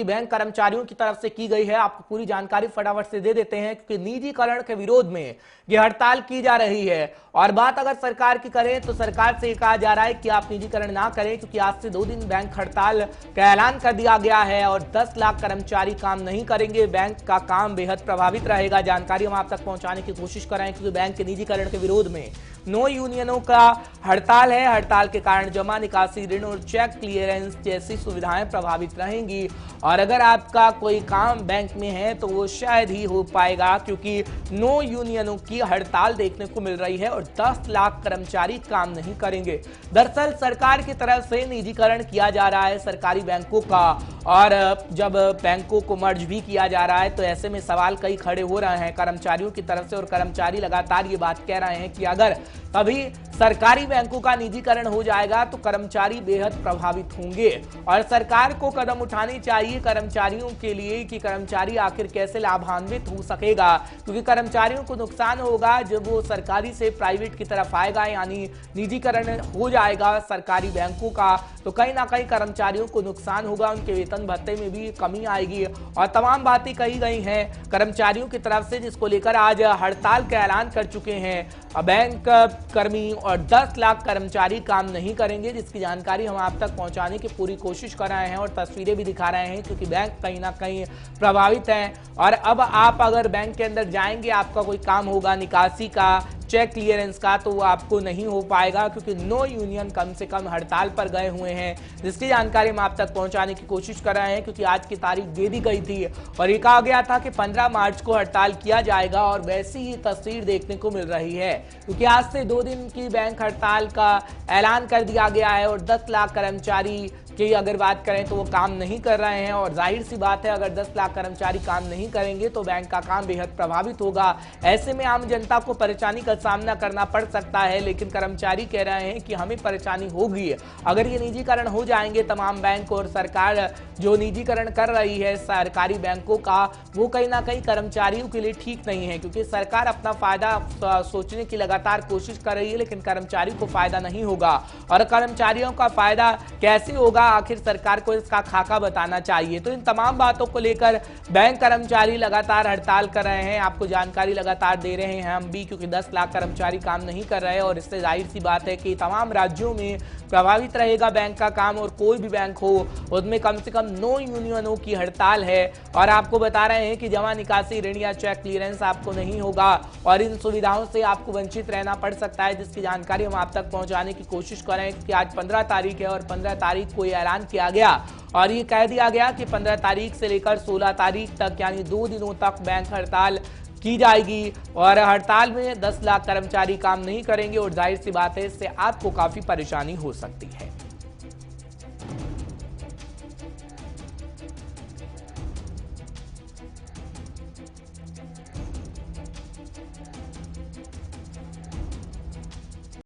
Bank कर्मचारियों की तरफ से की गई है। आपको पूरी जानकारी फटाफट से दे देते हैं क्योंकि निजीकरण के विरोध में ये हड़ताल की जा रही है। और बात अगर सरकार की करें तो सरकार से कहा जा रहा है कि आप निजीकरण ना करें क्योंकि आज से 2 दिन बैंक हड़ताल का ऐलान कर दिया गया है और 10 लाख कर्मचारी काम नहीं करेंगे। बैंक का काम बेहद प्रभावित रहेगा। जानकारी हम आप तक पहुंचाने की कोशिश कर रहे हैं क्योंकि बैंक के निजीकरण के विरोध में नो यूनियनों का हड़ताल है। हड़ताल के कारण जमा, निकासी, ऋण और चेक क्लियरेंस जैसी सुविधाएं प्रभावित रहेंगी और अगर आपका कोई काम बैंक में है तो वो शायद ही हो पाएगा क्योंकि नो यूनियनों की हड़ताल देखने को मिल रही है और 10 लाख कर्मचारी काम नहीं करेंगे। दरअसल सरकार की तरफ से निजीकरण किया जा रहा है सरकारी बैंकों का और जब बैंकों को मर्ज भी किया जा रहा है तो ऐसे में सवाल कई खड़े हो रहे हैं कर्मचारियों की तरफ से और कर्मचारी लगातार ये बात कह रहे हैं कि अगर कभी सरकारी बैंकों का निजीकरण हो जाएगा तो कर्मचारी बेहद प्रभावित होंगे और सरकार को कदम उठानी चाहिए कर्मचारियों के लिए कि कर्मचारी आखिर कैसे लाभान्वित हो सकेगा क्योंकि कर्मचारियों को नुकसान होगा जब वो सरकारी से प्राइवेट की तरफ आएगा यानी निजीकरण हो जाएगा सरकारी बैंकों का तो कहीं ना कहीं कर्मचारियों को नुकसान होगा, उनके वेतन भत्ते में भी कमी आएगी और तमाम बातें कही गई हैं कर्मचारियों की तरफ से जिसको लेकर आज हड़ताल का ऐलान कर चुके हैं बैंक कर्मी और 10 लाख कर्मचारी काम नहीं करेंगे जिसकी जानकारी हम आप तक पहुंचाने की पूरी कोशिश कर रहे हैं और तस्वीरें भी दिखा रहे हैं क्योंकि बैंक कहीं ना कहीं प्रभावित हैं और अब आप अगर बैंक के अंदर जाएंगे आपका कोई काम होगा निकासी का, चेक क्लियरेंस का तो वो आपको नहीं हो पाएगा क्योंकि नो यूनियन कम से कम हड़ताल पर गए हुए हैं जिसकी जानकारी हम आप तक पहुंचाने की कोशिश कर रहे हैं क्योंकि आज की तारीख दे दी गई थी और ये कहा गया था कि 15 मार्च को हड़ताल किया जाएगा और वैसी ही तस्वीर देखने को मिल रही है क्योंकि आज से 2 दिन की बैंक हड़ताल का ऐलान कर दिया गया है और 10 लाख कर्मचारी की अगर बात करें तो वो काम नहीं कर रहे हैं और जाहिर सी बात है अगर 10 लाख कर्मचारी काम नहीं करेंगे तो बैंक का काम बेहद प्रभावित होगा। ऐसे में आम जनता को परेशानी का सामना करना पड़ सकता है लेकिन कर्मचारी कह रहे हैं कि हमें परेशानी होगी अगर ये निजीकरण हो जाएंगे तमाम बैंक और सरकार जो निजीकरण कर रही है सरकारी बैंकों का वो कहीं ना कहीं कर्मचारियों के लिए ठीक नहीं है क्योंकि सरकार अपना फायदा सोचने की लगातार कोशिश कर रही है लेकिन कर्मचारी को फायदा नहीं होगा और कर्मचारियों का फायदा कैसे होगा आखिर सरकार को इसका खाका बताना चाहिए। तो इन तमाम बातों को लेकर बैंक कर्मचारी लगातार हड़ताल कर रहे हैं। आपको जानकारी लगातार दे रहे हैं हम भी क्योंकि 10 लाख कर्मचारी काम नहीं कर रहे और इससे जाहिर सी बात है कि तमाम राज्यों में प्रभावित रहेगा बैंक का काम और कोई भी बैंक हो उसमें कम से कम नो यूनियनों की हड़ताल है और आपको बता रहे हैं कि जमा, निकासी, ऋण या चेक क्लियरेंस आपको नहीं होगा और इन सुविधाओं से आपको वंचित रहना पड़ सकता है जिसकी जानकारी हम आप तक पहुंचाने की कोशिश कर रहे हैं क्योंकि आज 15 तारीख है और 15 तारीख को ऐलान किया गया और ये कह दिया गया कि 15 तारीख से लेकर 16 तारीख तक यानी 2 दिनों तक बैंक हड़ताल की जाएगी और हड़ताल में 10 लाख कर्मचारी काम नहीं करेंगे और जाहिर सी बात है इससे आपको काफी परेशानी हो सकती है।